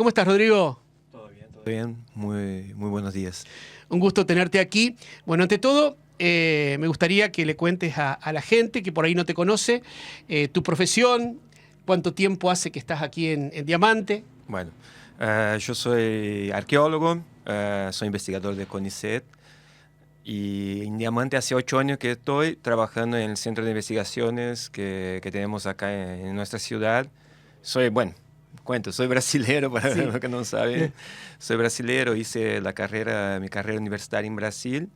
¿Cómo estás, Rodrigo? Todo bien, muy buenos días. Un gusto tenerte aquí. Bueno, ante todo, me gustaría que le cuentes a la gente que por ahí no te conoce tu profesión, cuánto tiempo hace que estás aquí en Diamante. Bueno, yo soy arqueólogo, soy investigador de CONICET y en Diamante hace 8 años que estoy trabajando en el centro de investigaciones que tenemos acá en nuestra ciudad. Bueno, soy brasilero para Sí. los que no saben. Soy brasilero, hice mi carrera universitaria en Brasil.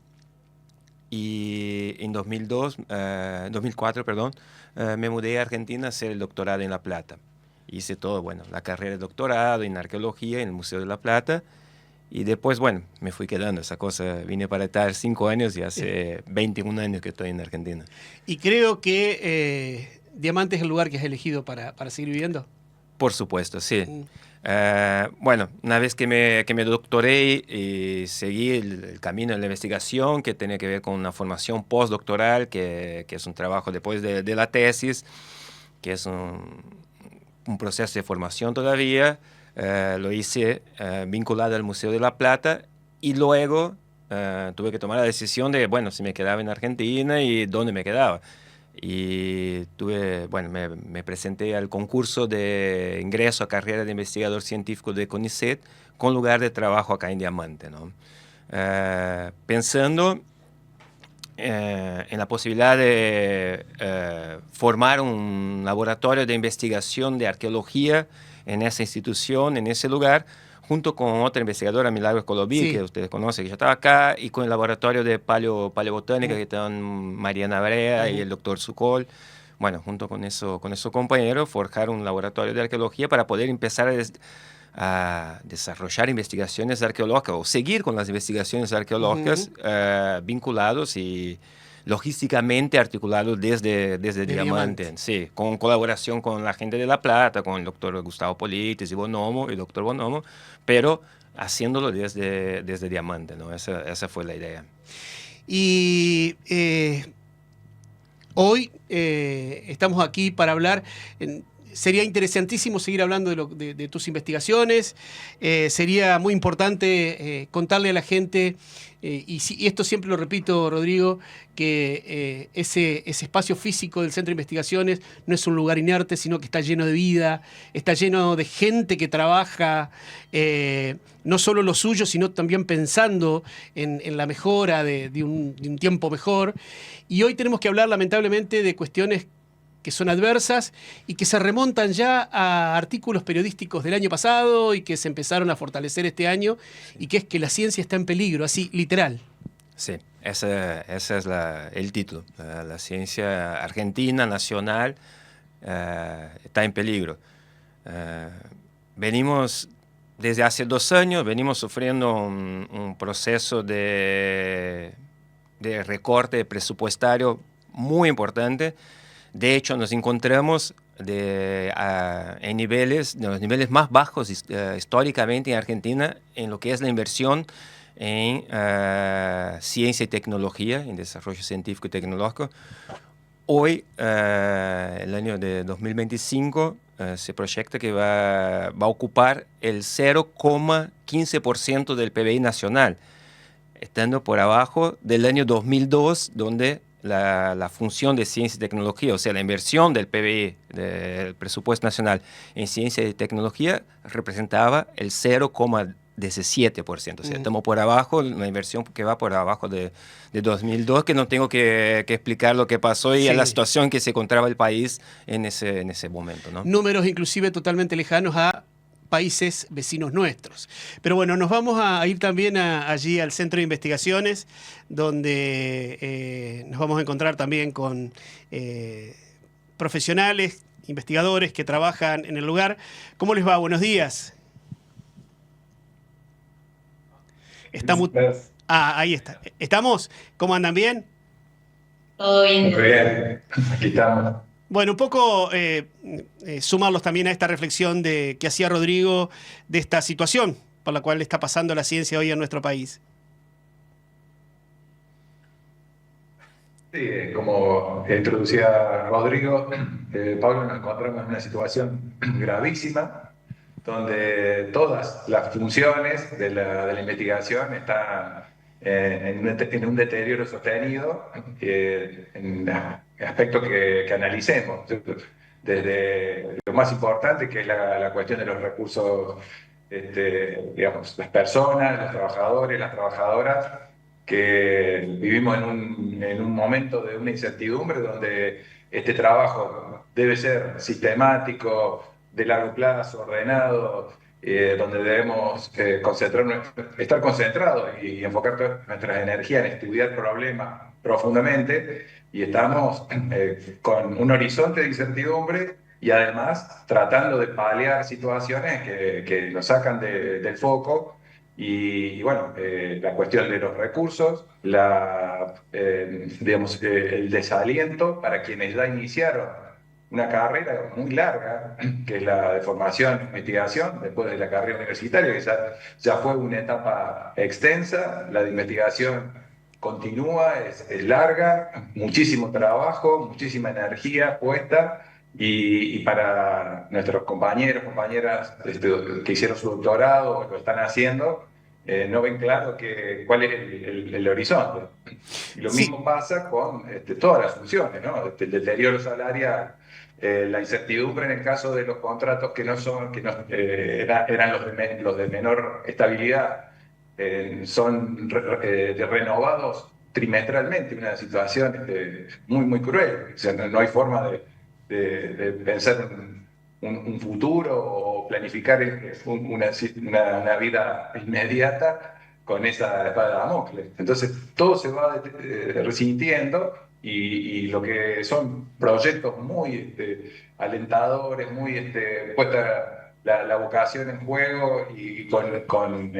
Y en 2004, perdón, me mudé a Argentina a hacer el doctorado en La Plata. Hice todo, bueno, la carrera de doctorado en arqueología en el Museo de La Plata. Y después, bueno, me fui quedando esa cosa. Vine para estar 5 años y hace 21 años que estoy en Argentina. Y creo que Diamante es el lugar que has elegido para seguir viviendo. Por supuesto, sí. Mm. Bueno, una vez que me doctoré y seguí el camino de la investigación que tiene que ver con una formación postdoctoral, que es un trabajo después de la tesis, que es un proceso de formación todavía, lo hice vinculado al Museo de La Plata y luego tuve que tomar la decisión de, bueno, si me quedaba en Argentina y dónde me quedaba. Y me presenté al concurso de ingreso a carrera de investigador científico de CONICET con lugar de trabajo acá en Diamante, ¿no? Pensando en la posibilidad de formar un laboratorio de investigación de arqueología en esa institución, en ese lugar, junto con otra investigadora, Milagros Colobí, Sí. que ustedes conocen, que ya estaba acá, y con el laboratorio de paleobotánica, que estaban Mariana Brea y el doctor Sucol. Bueno, junto con esos compañeros, forjar un laboratorio de arqueología para poder empezar a desarrollar investigaciones arqueológicas o seguir con las investigaciones arqueológicas vinculados y logísticamente articulados desde Diamante. Sí, con colaboración con la gente de La Plata, con el doctor Gustavo Politis y Bonomo, el doctor Bonomo, pero haciéndolo desde Diamante, ¿no? Esa fue la idea. Y hoy estamos aquí para hablar. Sería interesantísimo seguir hablando de tus investigaciones. Sería muy importante contarle a la gente, y esto siempre lo repito, Rodrigo, que ese espacio físico del Centro de Investigaciones no es un lugar inerte, sino que está lleno de vida, está lleno de gente que trabaja, no solo lo suyo, sino también pensando en la mejora de un tiempo mejor. Y hoy tenemos que hablar, lamentablemente, de cuestiones que son adversas y que se remontan ya a artículos periodísticos del año pasado y que se empezaron a fortalecer este año, y que es que la ciencia está en peligro, así, literal. Sí, ese es el título. La ciencia argentina, nacional, está en peligro. Venimos, desde hace 2 años, venimos sufriendo un proceso de recorte presupuestario muy importante. De hecho, nos encontramos en los niveles más bajos históricamente en Argentina en lo que es la inversión en ciencia y tecnología, en desarrollo científico y tecnológico. Hoy, el año de 2025, se proyecta que va a ocupar el 0,15% del PBI nacional, estando por abajo del año 2002, donde la función de ciencia y tecnología, o sea, la inversión del PBI, del presupuesto nacional en ciencia y tecnología, representaba el 0,17%. O sea, estamos por abajo, una inversión que va por abajo de 2002, que no tengo que explicar lo que pasó y la situación en que se encontraba el país en ese momento, ¿no? Números inclusive totalmente lejanos a países vecinos nuestros. Pero bueno, nos vamos a ir también allí al Centro de Investigaciones, donde nos vamos a encontrar también con profesionales, investigadores que trabajan en el lugar. ¿Cómo les va? Buenos días. Ahí está. ¿Estamos? ¿Cómo andan? ¿Bien? Todo bien. Muy bien, aquí estamos. Bueno, un poco sumarlos también a esta reflexión que hacía Rodrigo de esta situación por la cual está pasando la ciencia hoy en nuestro país. Sí, como introducía Rodrigo, Pablo, nos encontramos en una situación gravísima donde todas las funciones de la investigación están en un deterioro sostenido en aspectos que analicemos. Desde lo más importante, que es la cuestión de los recursos, digamos, las personas, los trabajadores, las trabajadoras, que vivimos en un momento de una incertidumbre donde este trabajo debe ser sistemático, de largo plazo, ordenado, donde debemos estar concentrados y enfocar todas nuestras energías en estudiar problemas profundamente, y estamos con un horizonte de incertidumbre y además tratando de paliar situaciones que nos sacan del foco. Y bueno, la cuestión de los recursos, digamos, el desaliento para quienes ya iniciaron una carrera muy larga, que es la de formación e investigación, después de la carrera universitaria, que ya fue una etapa extensa. La de investigación continúa, es larga, muchísimo trabajo, muchísima energía puesta. Y para nuestros compañeros, compañeras que hicieron su doctorado o lo están haciendo, no ven claro cuál es el horizonte. Y lo mismo pasa con todas las funciones, ¿no? El deterioro salarial, la incertidumbre en el caso de los contratos que eran los de menor estabilidad, son renovados trimestralmente, una situación muy, muy cruel. O sea, no hay forma de pensar un futuro o planificar una vida inmediata con esa espada de Damocles. Entonces, todo se va resintiendo, y lo que son proyectos muy alentadores, muy puesta la vocación en juego y con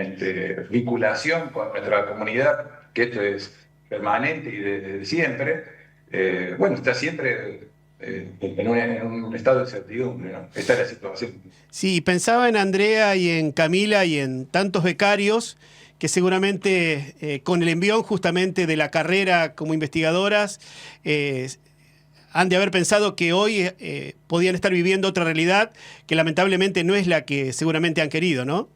vinculación con nuestra comunidad, que esto es permanente y desde siempre, bueno, está siempre en un estado de incertidumbre, ¿no? Esta es la situación. Sí, pensaba en Andrea y en Camila y en tantos becarios que seguramente con el envión justamente de la carrera como investigadoras han de haber pensado que hoy podían estar viviendo otra realidad que lamentablemente no es la que seguramente han querido, ¿no?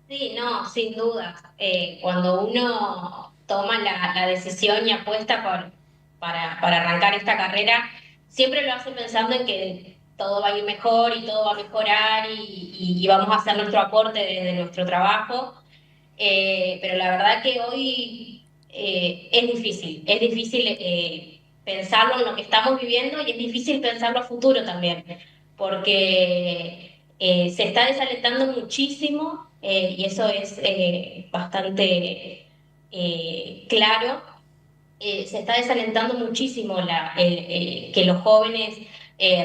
Sí, no, sin duda. Cuando uno toma la decisión y apuesta para arrancar esta carrera, siempre lo hace pensando en que todo va a ir mejor y todo va a mejorar y vamos a hacer nuestro aporte desde nuestro trabajo. Pero la verdad que hoy es difícil pensarlo en lo que estamos viviendo y es difícil pensarlo a futuro también, porque se está desalentando muchísimo y eso es bastante claro. Se está desalentando muchísimo que los jóvenes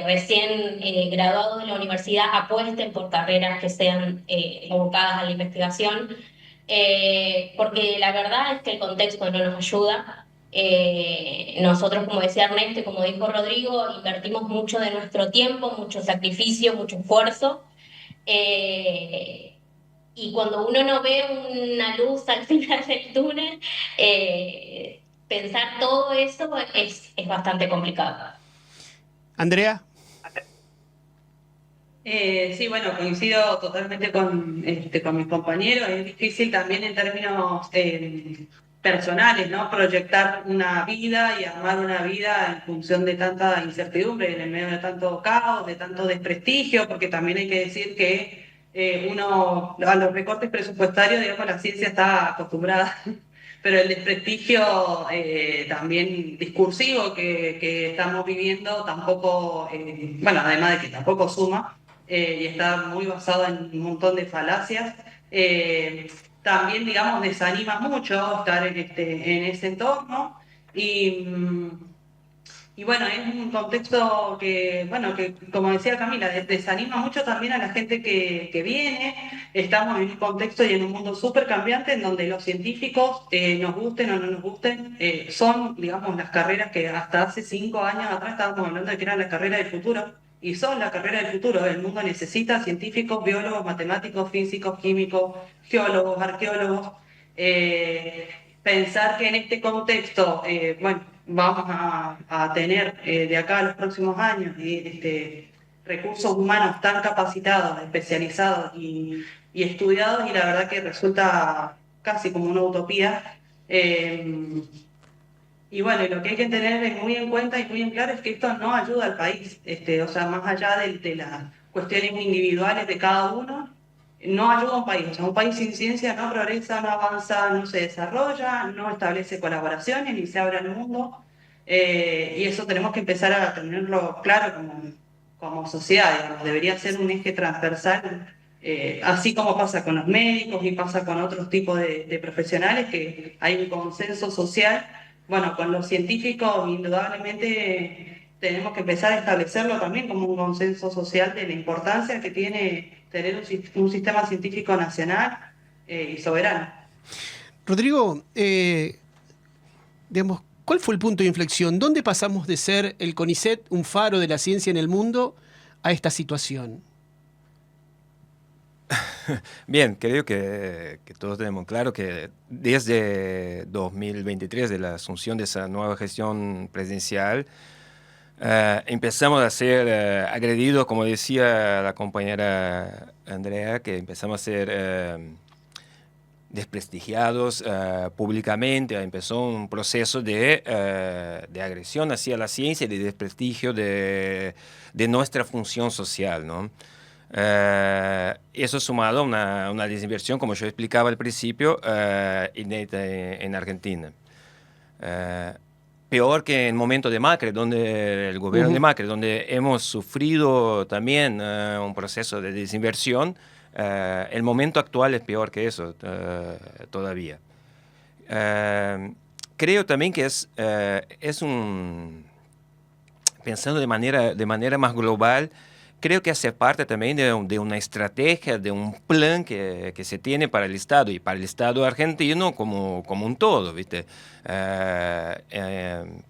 recién graduados de la universidad apuesten por carreras que sean abocadas a la investigación, porque la verdad es que el contexto no nos ayuda. Nosotros, como decía Ernesto y como dijo Rodrigo, invertimos mucho de nuestro tiempo, mucho sacrificio, mucho esfuerzo. eh, y cuando uno no ve una luz al final del túnel, pensar todo eso es bastante complicado. Andrea. Sí, bueno, coincido totalmente con mis compañeros. Es difícil también en términos personales, ¿no? Proyectar una vida y armar una vida en función de tanta incertidumbre, en el medio de tanto caos, de tanto desprestigio, porque también hay que decir que uno, a los recortes presupuestarios, digamos, la ciencia está acostumbrada, pero el desprestigio también discursivo que estamos viviendo tampoco, bueno, además de que tampoco suma, y está muy basado en un montón de falacias. También, digamos, desanima mucho estar en ese entorno y, y bueno, es un contexto que, bueno, que como decía Camila, desanima mucho también a la gente que viene. Estamos en un contexto y en un mundo súper cambiante en donde los científicos, nos gusten o no nos gusten, son, digamos, las carreras que hasta hace 5 años atrás estábamos hablando de que eran las carreras del futuro. Y son la carrera del futuro. El mundo necesita científicos, biólogos, matemáticos, físicos, químicos, geólogos, arqueólogos. Pensar que en este contexto, bueno, vamos a tener de acá a los próximos años recursos humanos tan capacitados, especializados y estudiados, y la verdad que resulta casi como una utopía. Y bueno, y lo que hay que tener muy en cuenta y muy en claro es que esto no ayuda al país, o sea, más allá de las cuestiones individuales de cada uno, no ayuda a un país. O sea, un país sin ciencia no progresa, no avanza, no se desarrolla, no establece colaboraciones ni se abre al mundo. Y eso tenemos que empezar a tenerlo claro como sociedad, digamos. Debería ser un eje transversal, así como pasa con los médicos y pasa con otros tipos de profesionales, que hay un consenso social. Bueno, con los científicos indudablemente tenemos que empezar a establecerlo también como un consenso social de la importancia que tiene tener un sistema científico nacional y soberano. Rodrigo, digamos, ¿cuál fue el punto de inflexión? ¿Dónde pasamos de ser el CONICET, un faro de la ciencia en el mundo, a esta situación? Bien, creo que todos tenemos claro que desde 2023, de la asunción de esa nueva gestión presidencial, empezamos a ser agredidos, como decía la compañera Andrea, que empezamos a ser desprestigiados públicamente. Empezó un proceso de agresión hacia la ciencia y de desprestigio de nuestra función social, ¿no? Eso sumado a una desinversión, como yo explicaba al principio, inédita en Argentina. Peor que en el momento de Macri, donde el gobierno de Macri, donde hemos sufrido también un proceso de desinversión. El momento actual es peor que eso todavía. Creo también que es pensando de manera más global, creo que hace parte también de una estrategia, de un plan que se tiene para el Estado y para el Estado argentino como un todo, ¿viste?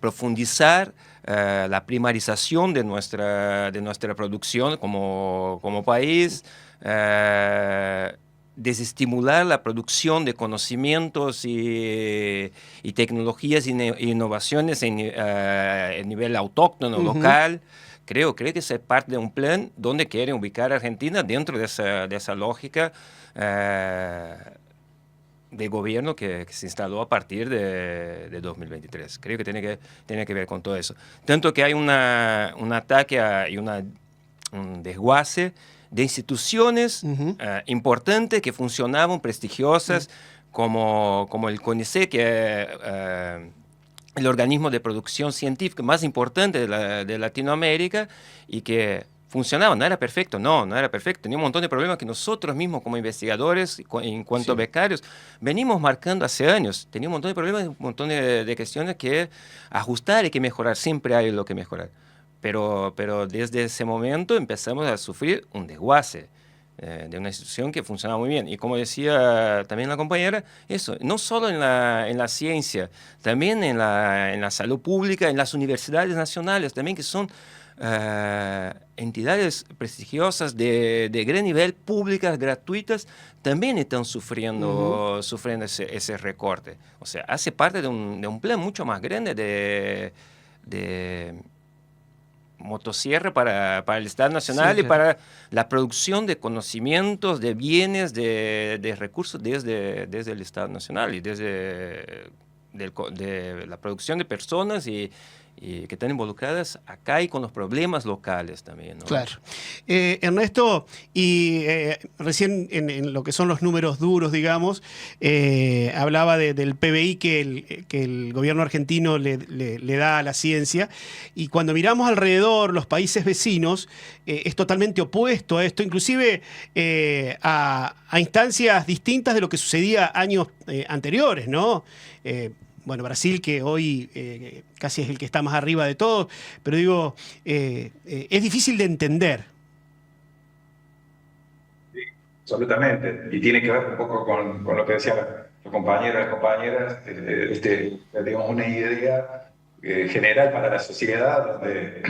Profundizar la primarización de nuestra producción como país, desestimular la producción de conocimientos y tecnologías e innovaciones a nivel autóctono, local. Creo que es parte de un plan donde quiere ubicar a Argentina dentro de esa lógica de gobierno que se instaló a partir de 2023. Creo que tiene que ver con todo eso. Tanto que hay un ataque y un desguace de instituciones importantes que funcionaban, prestigiosas, como el CONICET, que el organismo de producción científica más importante de Latinoamérica, y que funcionaba. No era perfecto, no era perfecto. Tenía un montón de problemas que nosotros mismos como investigadores, en cuanto a becarios, venimos marcando hace años. Tenía un montón de problemas, un montón de cuestiones que ajustar y que mejorar. Siempre hay lo que mejorar. Pero desde ese momento empezamos a sufrir un desguace de una institución que funcionaba muy bien. Y como decía también la compañera, eso, no solo en la ciencia, también en la salud pública, en las universidades nacionales, también, que son entidades prestigiosas de gran nivel, públicas, gratuitas, también están sufriendo ese recorte. O sea, hace parte de un plan mucho más grande de motosierra para el Estado Nacional, y para la producción de conocimientos, de bienes, de recursos desde el Estado Nacional, y desde de la producción de personas y que están involucradas acá, y con los problemas locales también, ¿no? Claro. Ernesto, y recién en lo que son los números duros, digamos, hablaba del PBI que el gobierno argentino le da a la ciencia, y cuando miramos alrededor, los países vecinos, es totalmente opuesto a esto, inclusive a instancias distintas de lo que sucedía años anteriores, ¿no? Bueno, Brasil, que hoy casi es el que está más arriba de todo, pero digo, es difícil de entender. Sí, absolutamente. Y tiene que ver un poco con lo que decían los compañeros y las compañeras, digamos, una idea general para la sociedad, donde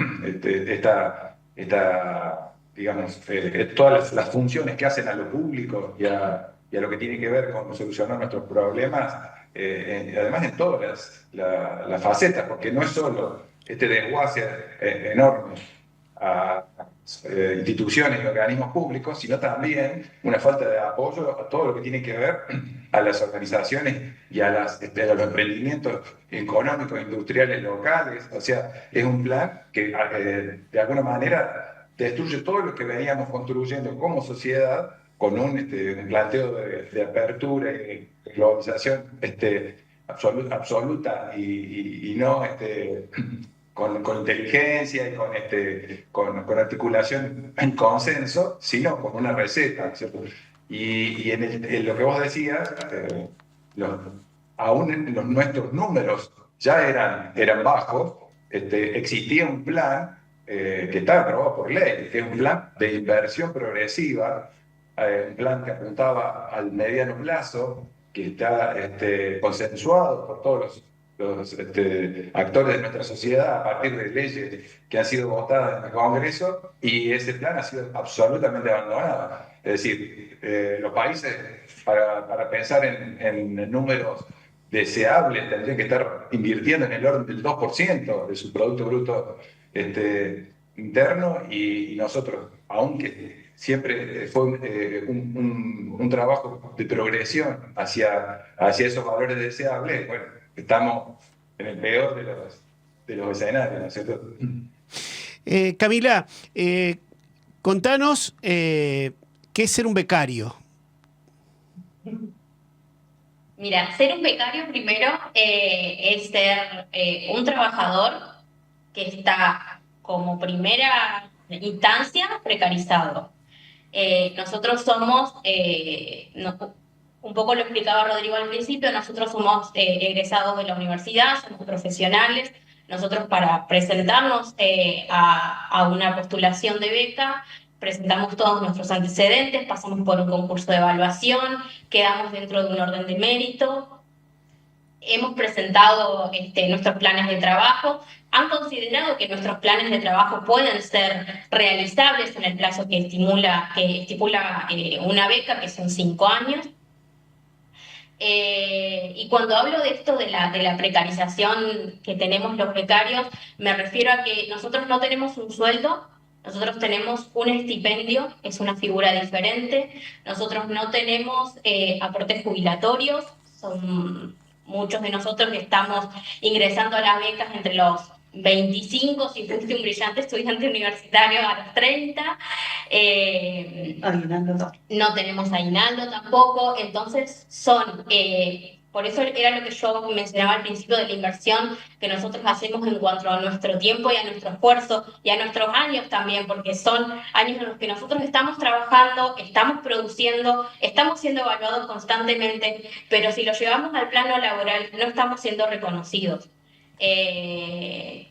digamos, todas las funciones que hacen a lo público y a lo que tiene que ver con solucionar nuestros problemas, además en todas las facetas, porque no es solo este desguace enorme instituciones y organismos públicos, sino también una falta de apoyo a todo lo que tiene que ver a las organizaciones y a los emprendimientos económicos e industriales locales. O sea, es un plan que de alguna manera destruye todo lo que veníamos construyendo como sociedad con un planteo de apertura y de globalización absoluta y no con inteligencia y con articulación en consenso, sino con una receta, ¿cierto? Y en lo que vos decías, aún nuestros números ya eran bajos, existía un plan que estaba aprobado por ley, que es un plan de inversión progresiva, un plan que apuntaba al mediano plazo, que está consensuado por todos los actores de nuestra sociedad a partir de leyes que han sido votadas en el Congreso, y ese plan ha sido absolutamente abandonado. Es decir, los países, para pensar en números deseables, tendrían que estar invirtiendo en el orden del 2% de su Producto Bruto interno, y nosotros, aunque siempre fue un trabajo de progresión hacia esos valores deseables, bueno, estamos en el peor de los escenarios, ¿no es cierto? Camila, contanos qué es ser un becario. Mira, ser un becario primero es ser un trabajador que está como primera instancia precarizado. Nosotros somos, un poco lo explicaba Rodrigo al principio, nosotros somos egresados de la universidad, somos profesionales. Nosotros, para presentarnos a una postulación de beca, presentamos todos nuestros antecedentes, pasamos por un concurso de evaluación, quedamos dentro de un orden de mérito, hemos presentado nuestros planes de trabajo, han considerado que nuestros planes de trabajo pueden ser realizables en el plazo que estipula una beca, que son 5 años. Y cuando hablo de esto de la precarización que tenemos los becarios, me refiero a que nosotros no tenemos un sueldo, nosotros tenemos un estipendio, es una figura diferente. Nosotros no tenemos aportes jubilatorios, son muchos de nosotros que estamos ingresando a las becas entre los 25, si fuiste un brillante estudiante universitario, a los 30. No tenemos aguinaldo tampoco, entonces por eso era lo que yo mencionaba al principio de la inversión que nosotros hacemos en cuanto a nuestro tiempo y a nuestro esfuerzo y a nuestros años también, porque son años en los que nosotros estamos trabajando, estamos produciendo, estamos siendo evaluados constantemente, pero si lo llevamos al plano laboral no estamos siendo reconocidos.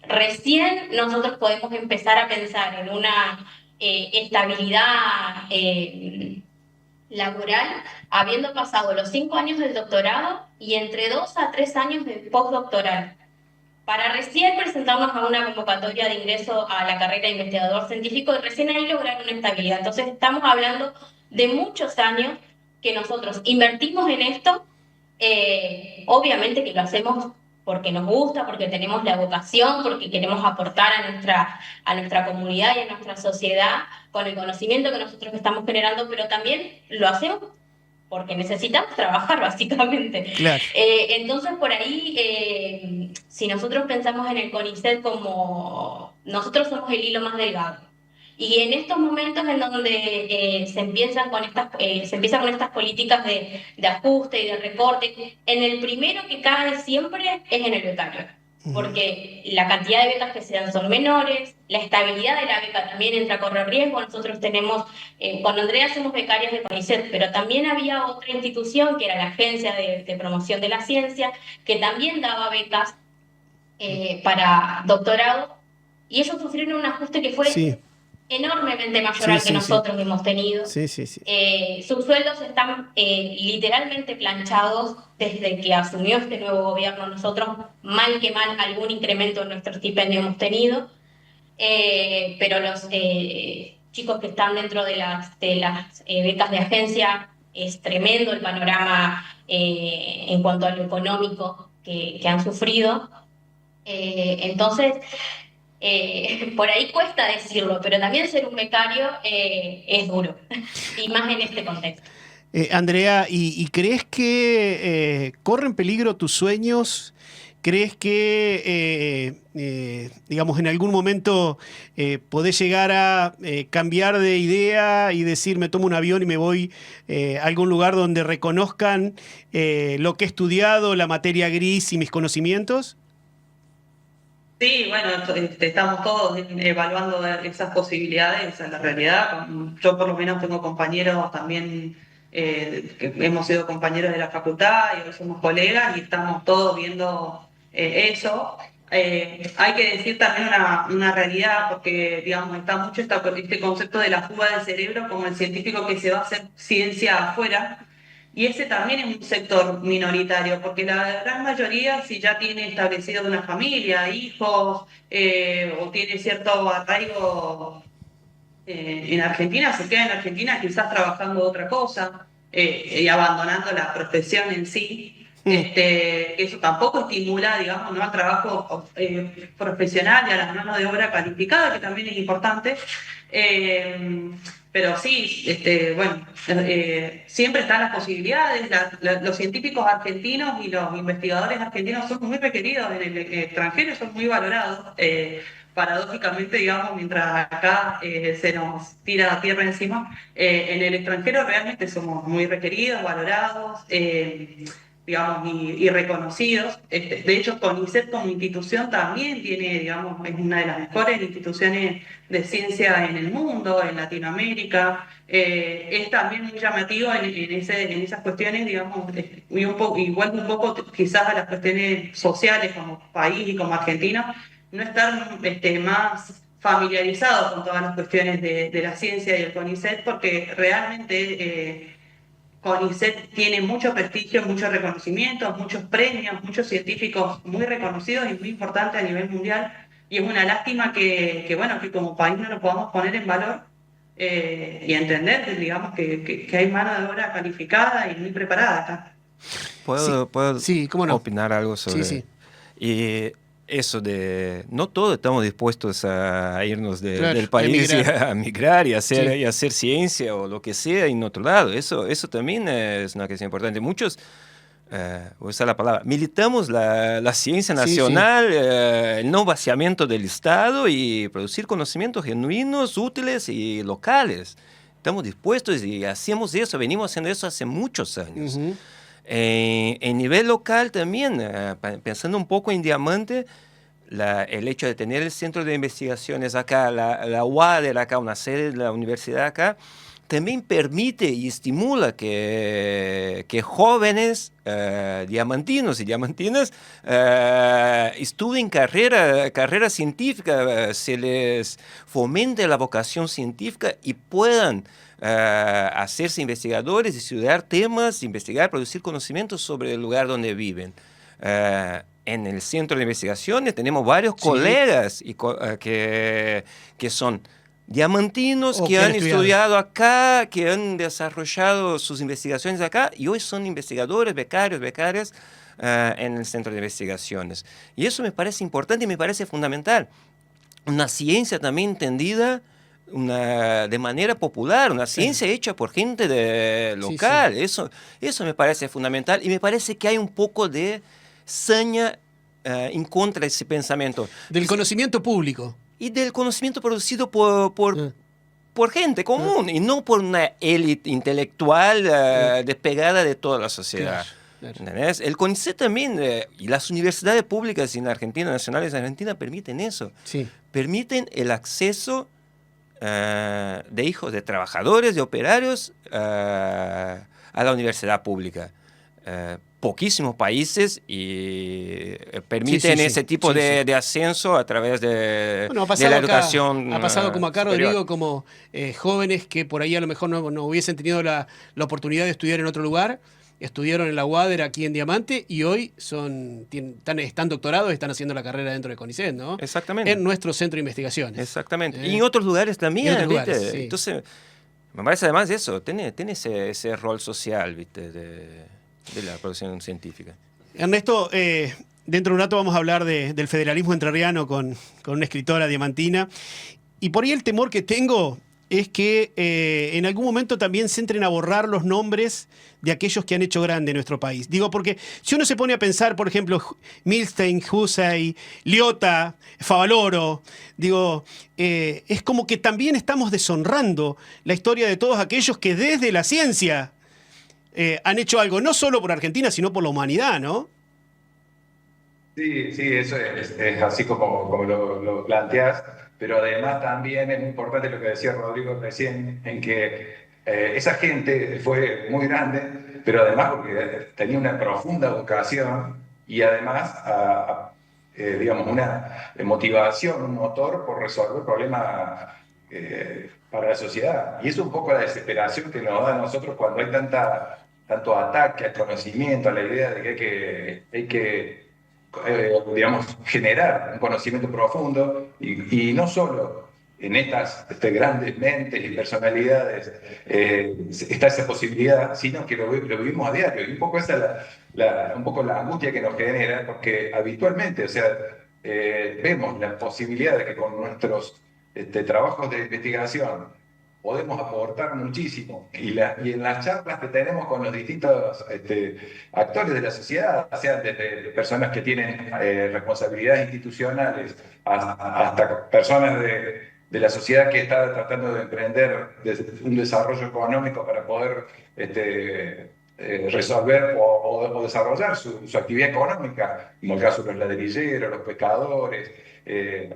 Recién nosotros podemos empezar a pensar en una estabilidad laboral, habiendo pasado los 5 años del doctorado y entre 2 a 3 años de postdoctoral, para recién presentarnos a una convocatoria de ingreso a la carrera de investigador científico y recién ahí lograr una estabilidad. Entonces estamos hablando de muchos años que nosotros invertimos en esto, obviamente que lo hacemos porque nos gusta, porque tenemos la vocación, porque queremos aportar a nuestra comunidad y a nuestra sociedad con el conocimiento que nosotros estamos generando, pero también lo hacemos porque necesitamos trabajar, básicamente. Claro. Entonces, por ahí, si nosotros pensamos en el CONICET como nosotros somos el hilo más delgado, y en estos momentos en donde se empiezan con estas políticas de ajuste y de recorte, en el primero que cae siempre es en el becario, porque la cantidad de becas que se dan son menores, la estabilidad de la beca también entra a correr riesgo. Nosotros tenemos, con Andrea somos becarios de CONICET, pero también había otra institución que era la Agencia de Promoción de la Ciencia, que también daba becas para doctorado, y ellos sufrieron un ajuste que fue enormemente mayor al que nosotros hemos tenido. Sus sueldos están literalmente planchados desde que asumió este nuevo gobierno. Nosotros, mal que mal, algún incremento en nuestro estipendio hemos tenido, pero los chicos que están dentro de las becas de agencia, es tremendo el panorama en cuanto a lo económico que han sufrido. Entonces, Por ahí cuesta decirlo, pero también ser un becario es duro, y más en este contexto. Andrea, ¿y crees que corren peligro tus sueños? ¿Crees que, digamos, en algún momento podés llegar a cambiar de idea y decir, me tomo un avión y me voy a algún lugar donde reconozcan lo que he estudiado, la materia gris y mis conocimientos? Sí, bueno, estamos todos evaluando esas posibilidades en la realidad. Yo por lo menos tengo compañeros también que hemos sido compañeros de la facultad y hoy somos colegas y estamos todos viendo eso. Hay que decir también una realidad porque, digamos, está mucho este concepto de la fuga del cerebro como el científico que se va a hacer ciencia afuera. Y ese también es un sector minoritario, porque la gran mayoría, si ya tiene establecido una familia, hijos, o tiene cierto arraigo en Argentina, se queda en Argentina quizás trabajando otra cosa y abandonando la profesión en sí. Eso tampoco estimula, digamos, ¿no?, al trabajo profesional y a la mano de obra calificada, que también es importante. Eh, pero sí, bueno, siempre están las posibilidades. Los científicos argentinos y los investigadores argentinos son muy requeridos en el extranjero, son muy valorados. Paradójicamente, digamos, mientras acá se nos tira la tierra encima, en el extranjero realmente somos muy requeridos, valorados, digamos, y reconocidos. De hecho, CONICET como institución también tiene, digamos, es una de las mejores instituciones de ciencia en el mundo, en Latinoamérica. Es también muy llamativo en esas cuestiones, digamos, igual un poco quizás a las cuestiones sociales como país y como Argentina, no estar más familiarizados con todas las cuestiones de la ciencia y el CONICET, porque realmente CONICET tiene mucho prestigio, mucho reconocimiento, muchos premios, muchos científicos muy reconocidos y muy importantes a nivel mundial, y es una lástima bueno, que como país no lo podamos poner en valor y entender, digamos, que hay mano de obra calificada y muy preparada acá. Sí, ¿Puedo sí, cómo no. opinar algo Sí, sobre sí. y eso de no todos estamos dispuestos a irnos Claro, del a país y emigrar. a migrar Sí. y hacer ciencia o lo que sea en otro lado? Eso también es una cuestión importante. Muchos, voy a usar la palabra, militamos la ciencia Sí, sí. nacional, el no vaciamiento del Estado y producir conocimientos genuinos, útiles y locales. Estamos dispuestos y hacemos eso, venimos haciendo eso hace muchos años. Ujú. En nivel local también, pensando un poco en Diamante, el hecho de tener el centro de investigaciones acá, la UADER acá, una sede de la universidad acá, también permite y estimula que jóvenes diamantinos y diamantinas estudien carrera científica, se les fomente la vocación científica y puedan hacerse investigadores, estudiar temas, investigar, producir conocimientos sobre el lugar donde viven. En el centro de investigaciones tenemos varios Sí. colegas que son diamantinos O que que han han estudiado. estudiado acá, que han desarrollado sus investigaciones acá y hoy son investigadores, becarias en el centro de investigaciones. Y eso me parece importante y me parece fundamental. Una ciencia también entendida de manera popular, una ciencia hecha por gente local. Sí. Eso me parece fundamental y me parece que hay un poco de saña en contra de ese pensamiento. Del conocimiento público. Y del conocimiento producido por gente común y no por una élite intelectual despegada de toda la sociedad. Claro. ¿Entendés? El CONICET también, y las universidades públicas en Argentina, nacionales en Argentina, permiten eso. Sí. Permiten el acceso de hijos de trabajadores, de operarios, a la universidad pública. Poquísimos países y permiten ese tipo de ascenso a través de, Bueno, de la educación. Ha pasado como acá, superior. Rodrigo, como jóvenes que por ahí a lo mejor no hubiesen tenido la oportunidad de estudiar en otro lugar, estudiaron en la UADER aquí en Diamante y hoy están doctorados y están haciendo la carrera dentro de CONICET, ¿no? Exactamente. En nuestro centro de investigaciones. Exactamente. Y en otros lugares también, en otros ¿viste? lugares, sí. Entonces, me parece además eso, tiene ese rol social, ¿viste? De la producción científica. Ernesto, dentro de un rato vamos a hablar del federalismo entrerriano con una escritora diamantina. Y por ahí el temor que tengo es que en algún momento también se entren a borrar los nombres de aquellos que han hecho grande nuestro país. Digo, porque si uno se pone a pensar, por ejemplo, Milstein, Hussey, Liotta, Favaloro, digo, es como que también estamos deshonrando la historia de todos aquellos que desde la ciencia han hecho algo, no solo por Argentina, sino por la humanidad, ¿no? Sí, sí, eso es así como lo planteas, pero además también es muy importante lo que decía Rodrigo recién, en que esa gente fue muy grande, pero además porque tenía una profunda vocación y además, digamos, una motivación, un motor por resolver problemas para la sociedad. Y es un poco la desesperación que nos da a nosotros cuando hay tanto ataque al conocimiento, a la idea de que hay que digamos, generar un conocimiento profundo y no solo en estas grandes mentes y personalidades está esa posibilidad, sino que lo vivimos a diario. Y un poco esa es un poco la angustia que nos genera, porque habitualmente, o sea, vemos la posibilidad de que con nuestros trabajos de investigación podemos aportar muchísimo. Y en las charlas que tenemos con los distintos actores de la sociedad, sean desde personas que tienen responsabilidades institucionales hasta personas de la sociedad que está tratando de emprender un desarrollo económico para poder resolver o desarrollar su actividad económica, como el caso de los ladrilleros, los pescadores,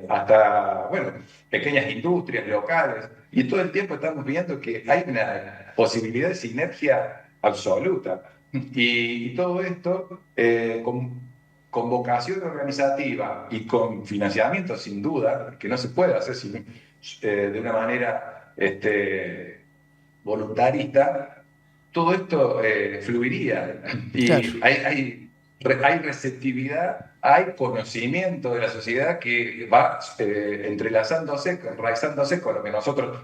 hasta, bueno, pequeñas industrias locales. Y todo el tiempo estamos viendo que hay una posibilidad de sinergia absoluta. Y todo esto con vocación organizativa y con financiamiento, sin duda, que no se puede hacer de una manera voluntarista, todo esto fluiría. Y Claro. hay receptividad, hay conocimiento de la sociedad que va entrelazándose, enraizándose con lo que nosotros,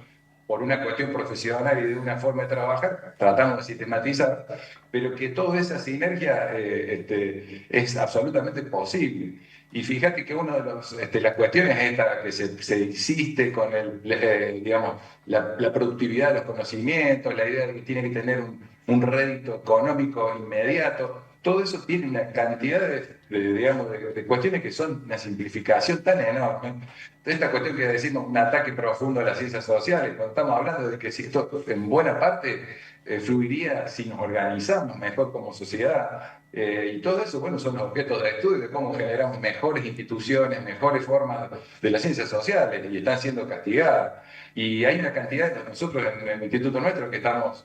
por una cuestión profesional y de una forma de trabajar, tratamos de sistematizar, pero que toda esa sinergia es absolutamente posible. Y fíjate que una de las cuestiones esta que se insiste con digamos, la productividad de los conocimientos, la idea de que tiene que tener un rédito económico inmediato, todo eso tiene una cantidad digamos, de cuestiones que son una simplificación tan enorme. Esta cuestión que decimos un ataque profundo a las ciencias sociales, cuando estamos hablando de que si esto en buena parte fluiría si nos organizamos mejor como sociedad. Y todo eso, bueno, son objetos de estudio de cómo generamos mejores instituciones, mejores formas de las ciencias sociales y están siendo castigadas. Y hay una cantidad de nosotros en el instituto nuestro que estamos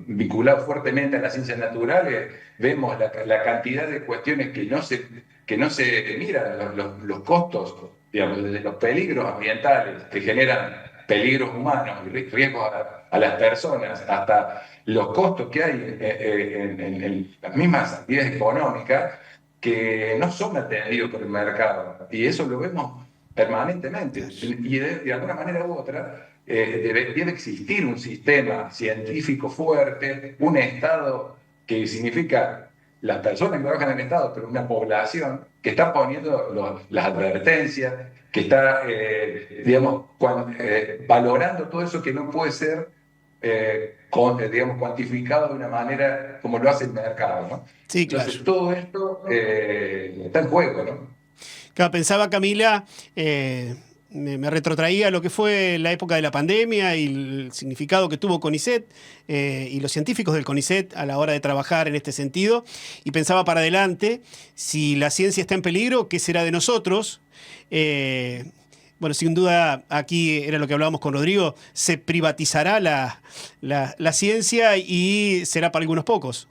vinculados fuertemente a las ciencias naturales, vemos la cantidad de cuestiones que no se miran, los costos, digamos, desde los peligros ambientales que generan peligros humanos y riesgos a las personas, hasta los costos que hay en las mismas actividades económicas que no son atendidos por el mercado. Y eso lo vemos permanentemente. Y de alguna manera u otra debe existir un sistema científico fuerte, un Estado que significa las personas que trabajan en el Estado, pero una población que está poniendo las advertencias, que está, digamos, valorando todo eso que no puede ser digamos, cuantificado de una manera como lo hace el mercado, ¿no? Sí, claro. Entonces todo esto está en juego, ¿no? Claro, pensaba Camila, me retrotraía a lo que fue la época de la pandemia y el significado que tuvo CONICET y los científicos del CONICET a la hora de trabajar en este sentido, y pensaba para adelante, si la ciencia está en peligro, ¿qué será de nosotros? Bueno, sin duda, aquí era lo que hablábamos con Rodrigo, se privatizará la ciencia y será para algunos pocos.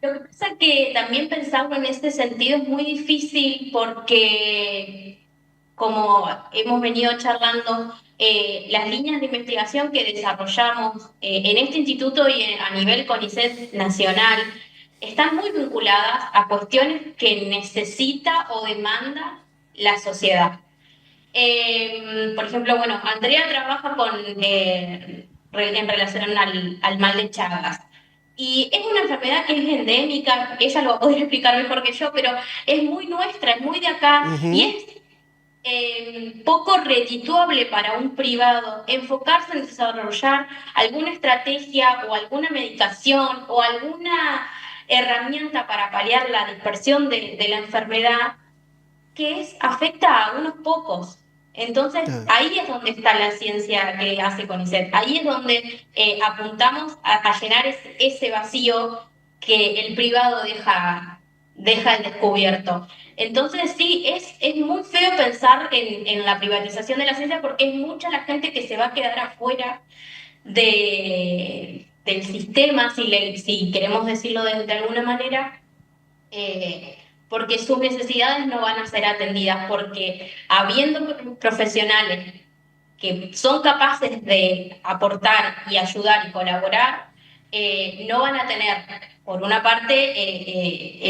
Lo que pasa es que también pensarlo en este sentido es muy difícil porque, como hemos venido charlando, las líneas de investigación que desarrollamos en este instituto y a nivel CONICET nacional están muy vinculadas a cuestiones que necesita o demanda la sociedad. Por ejemplo, bueno, Andrea trabaja en relación al mal de Chagas. Y es una enfermedad que es endémica, ella lo va a poder explicar mejor que yo, pero es muy nuestra, es muy de acá, y Ujú. es poco redituable para un privado enfocarse en desarrollar alguna estrategia o alguna medicación o alguna herramienta para paliar la dispersión de la enfermedad afecta a unos pocos. Entonces, Ah, ahí es donde está la ciencia que hace CONICET. Ahí es donde apuntamos a llenar ese vacío que el privado deja al descubierto. Entonces, sí, es muy feo pensar en la privatización de la ciencia porque es mucha la gente que se va a quedar afuera del sistema, si queremos decirlo de alguna manera, eh, porque sus necesidades no van a ser atendidas, porque habiendo profesionales que son capaces de aportar y ayudar y colaborar, no van a tener, por una parte,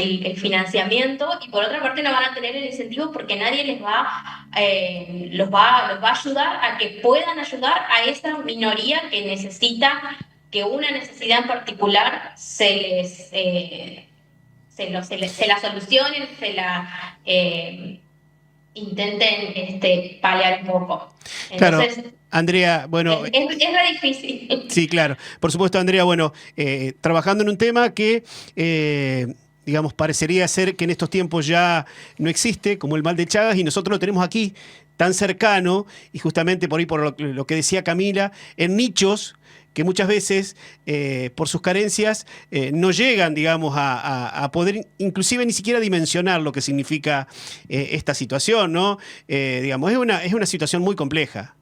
el financiamiento y por otra parte no van a tener el incentivo porque nadie los va a ayudar a que puedan ayudar a esa minoría que necesita que una necesidad en particular se la solucionen, intenten paliar un poco. claro, Entonces, Andrea, bueno, es re difícil. sí, claro. Por supuesto, Andrea, bueno, trabajando en un tema que, digamos, parecería ser que en estos tiempos ya no existe, como el mal de Chagas, y nosotros lo tenemos aquí tan cercano, y justamente por ahí, por lo que decía Camila, en nichos que muchas veces, por sus carencias, no llegan, digamos, a poder inclusive ni siquiera dimensionar lo que significa esta situación, ¿no? Digamos, es una situación muy compleja.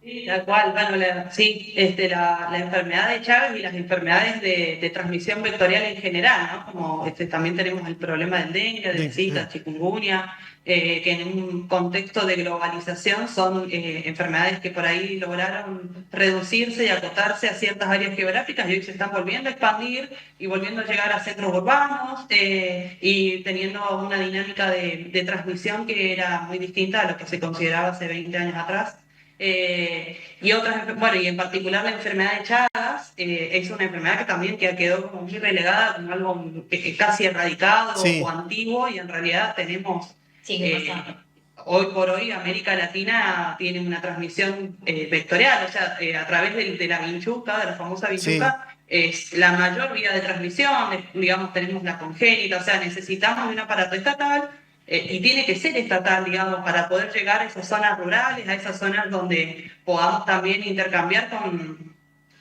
Sí, tal cual, bueno, sí, la enfermedad de Chagas y las enfermedades de transmisión vectorial en general, ¿no? Como también tenemos el problema del dengue, del Zika, chikungunya, que en un contexto de globalización son enfermedades que por ahí lograron reducirse y acotarse a ciertas áreas geográficas y hoy se están volviendo a expandir y volviendo a llegar a centros urbanos y teniendo una dinámica de transmisión que era muy distinta a lo que se consideraba hace 20 años atrás. Y otras, bueno, y en particular la enfermedad de Chagas es una enfermedad que también quedó como muy relegada, como algo casi erradicado o Sí, antiguo, y en realidad tenemos, Sigue pasando. hoy por hoy América Latina tiene una transmisión vectorial, o sea, a través de la vinchuca, de la famosa sí. vinchuca, es la mayor vía de transmisión, digamos, tenemos la congénita, o sea, necesitamos de un aparato estatal y tiene que ser estatal, digamos, para poder llegar a esas zonas rurales, a esas zonas donde podamos también intercambiar con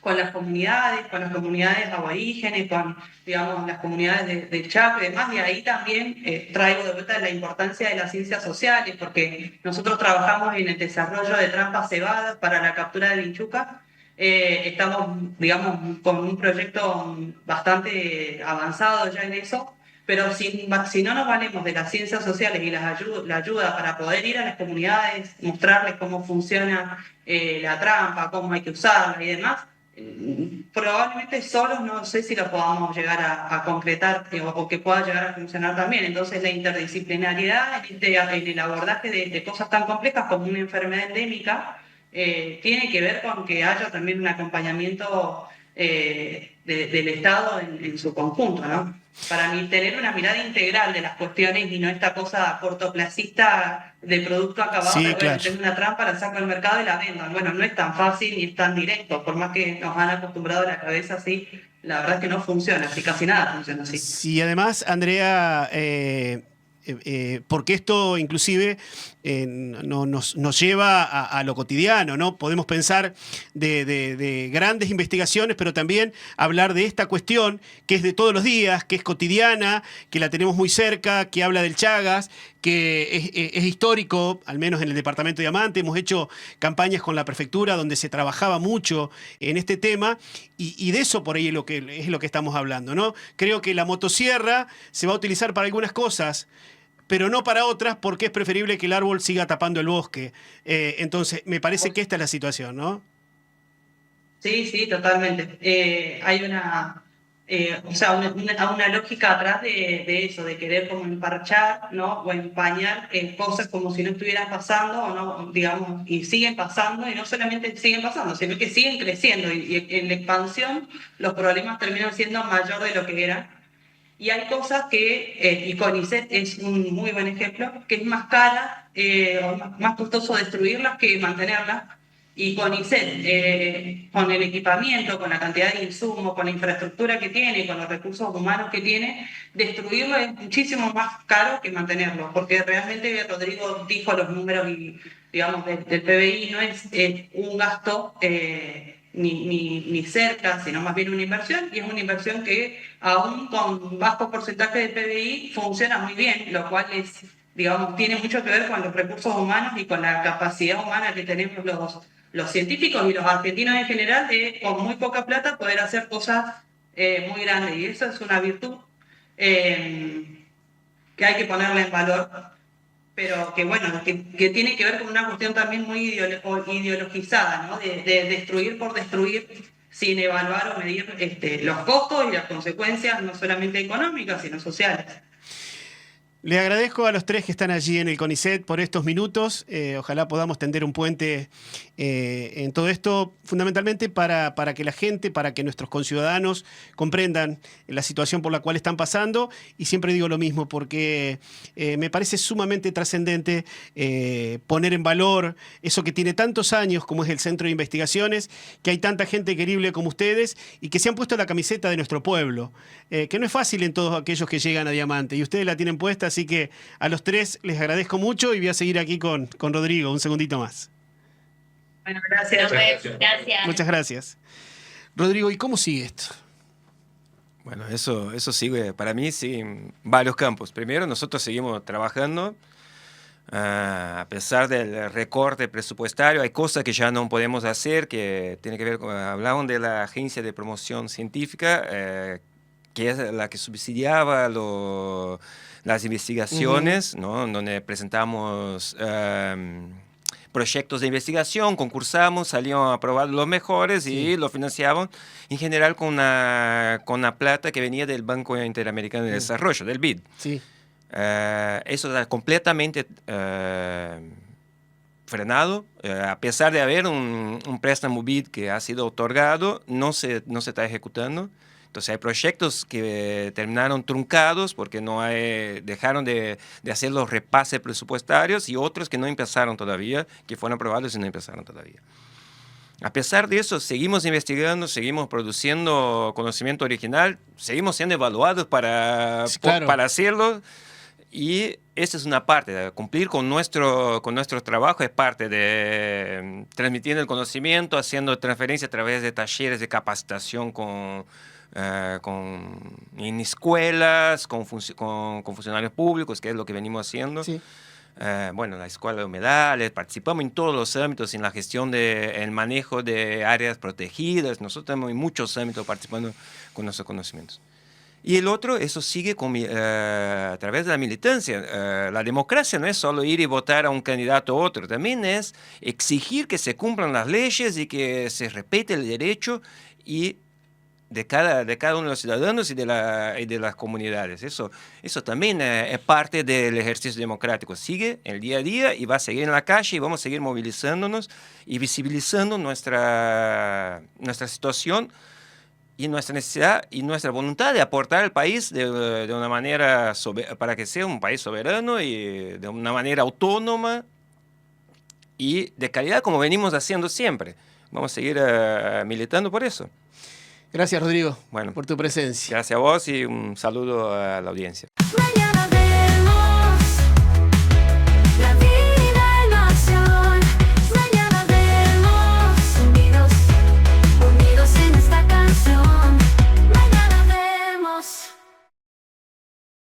con las comunidades aborígenes, con, digamos, las comunidades del Chaco y demás, y ahí también traigo de vuelta la importancia de las ciencias sociales, porque nosotros trabajamos en el desarrollo de trampas cebadas para la captura de vinchuca. Estamos, digamos, con un proyecto bastante avanzado ya en eso, pero si no nos valemos de las ciencias sociales y la ayuda para poder ir a las comunidades, mostrarles cómo funciona la trampa, cómo hay que usarla y demás, probablemente solos no sé si lo podamos llegar a concretar o que pueda llegar a funcionar también. Entonces la interdisciplinariedad en el abordaje de cosas tan complejas como una enfermedad endémica tiene que ver con que haya también un acompañamiento del Estado en su conjunto, ¿no? Para mí, tener una mirada integral de las cuestiones y no esta cosa cortoplacista de producto acabado, Sí, pero bueno, claro. tengo una trampa, la saco al mercado y la vendo. Bueno, no es tan fácil ni es tan directo, por más que nos han acostumbrado a la cabeza así, la verdad es que no funciona así, casi nada funciona así. Sí, además, Andrea, porque esto inclusive nos lleva a lo cotidiano, ¿no? Podemos pensar de grandes investigaciones, pero también hablar de esta cuestión que es de todos los días, que es cotidiana, que la tenemos muy cerca, que habla del Chagas, que es histórico, al menos en el departamento de Diamante. Hemos hecho campañas con la prefectura donde se trabajaba mucho en este tema y de eso por ahí es lo que estamos hablando, ¿no? Creo que la motosierra se va a utilizar para algunas cosas, pero no para otras porque es preferible que el árbol siga tapando el bosque. Entonces, me parece que esta es la situación, ¿no? Sí, sí, totalmente. Hay una, o sea, una lógica atrás de eso, de querer como emparchar, ¿no? O empañar cosas como si no estuvieran pasando, o no, digamos, y siguen pasando, y no solamente siguen pasando, sino que siguen creciendo, y en la expansión los problemas terminan siendo mayor de lo que eran. Y hay cosas que, y CONICET es un muy buen ejemplo, que es más cara o más costoso destruirlas que mantenerlas. Y CONICET, con el equipamiento, con la cantidad de insumos, con la infraestructura que tiene, con los recursos humanos que tiene, destruirlo es muchísimo más caro que mantenerlo, porque realmente Rodrigo dijo los números y, digamos, del PBI no es un gasto ni cerca, sino más bien una inversión, y es una inversión que aún con bajo porcentaje de PBI funciona muy bien, lo cual es, digamos, tiene mucho que ver con los recursos humanos y con la capacidad humana que tenemos los científicos y los argentinos en general de con muy poca plata poder hacer cosas muy grandes, y eso es una virtud que hay que ponerla en valor, pero que bueno, que tiene que ver con una cuestión también muy ideologizada, ¿no? De destruir por destruir sin evaluar o medir los costos y las consecuencias no solamente económicas, sino sociales. Le agradezco a los tres que están allí en el CONICET por estos minutos. Ojalá podamos tender un puente en todo esto, fundamentalmente para que la gente, para que nuestros conciudadanos comprendan la situación por la cual están pasando. Y siempre digo lo mismo, porque me parece sumamente trascendente poner en valor eso que tiene tantos años, como es el Centro de Investigaciones, que hay tanta gente querible como ustedes y que se han puesto la camiseta de nuestro pueblo, que no es fácil en todos aquellos que llegan a Diamante. Y ustedes la tienen puesta, así que a los tres les agradezco mucho y voy a seguir aquí con Rodrigo un segundito más. Bueno, gracias. Gracias. Muchas gracias. Rodrigo, ¿y cómo sigue esto? Bueno, eso sigue, para mí, sí, en varios campos. Primero, nosotros seguimos trabajando. A pesar del recorte presupuestario, hay cosas que ya no podemos hacer, que tiene que ver con, hablaban de la Agencia de Promoción Científica, que es la que subsidiaba las investigaciones, ¿no? Donde presentamos proyectos de investigación, concursamos, salían aprobados los mejores y lo financiaban en general con una plata que venía del Banco Interamericano de Desarrollo, del BID. Sí. Eso está completamente frenado. A pesar de haber un préstamo BID que ha sido otorgado, no se está ejecutando. Entonces hay proyectos que terminaron truncados porque dejaron de hacer los repases presupuestarios, y otros que no empezaron todavía, que fueron aprobados y no empezaron todavía. A pesar de eso, seguimos investigando, seguimos produciendo conocimiento original, seguimos siendo evaluados para hacerlo. Y esa es una parte, de cumplir con nuestro trabajo, es parte de transmitir el conocimiento, haciendo transferencia a través de talleres de capacitación en escuelas, con funcionarios públicos, que es lo que venimos haciendo. Sí. Bueno, la escuela de humedales, participamos en todos los ámbitos, en la gestión el manejo de áreas protegidas. Nosotros tenemos en muchos ámbitos participando con nuestros conocimientos. Y el otro, eso sigue a través de la militancia. La democracia no es solo ir y votar a un candidato u otro, también es exigir que se cumplan las leyes y que se respete el derecho de cada uno de los ciudadanos y de las comunidades. Eso también es parte del ejercicio democrático. Sigue el día a día y va a seguir en la calle, y vamos a seguir movilizándonos y visibilizando nuestra situación y nuestra necesidad y nuestra voluntad de aportar al país de una manera para que sea un país soberano y de una manera autónoma y de calidad, como venimos haciendo siempre. Vamos a seguir militando por eso. Gracias, Rodrigo, por tu presencia. Gracias a vos y un saludo a la audiencia.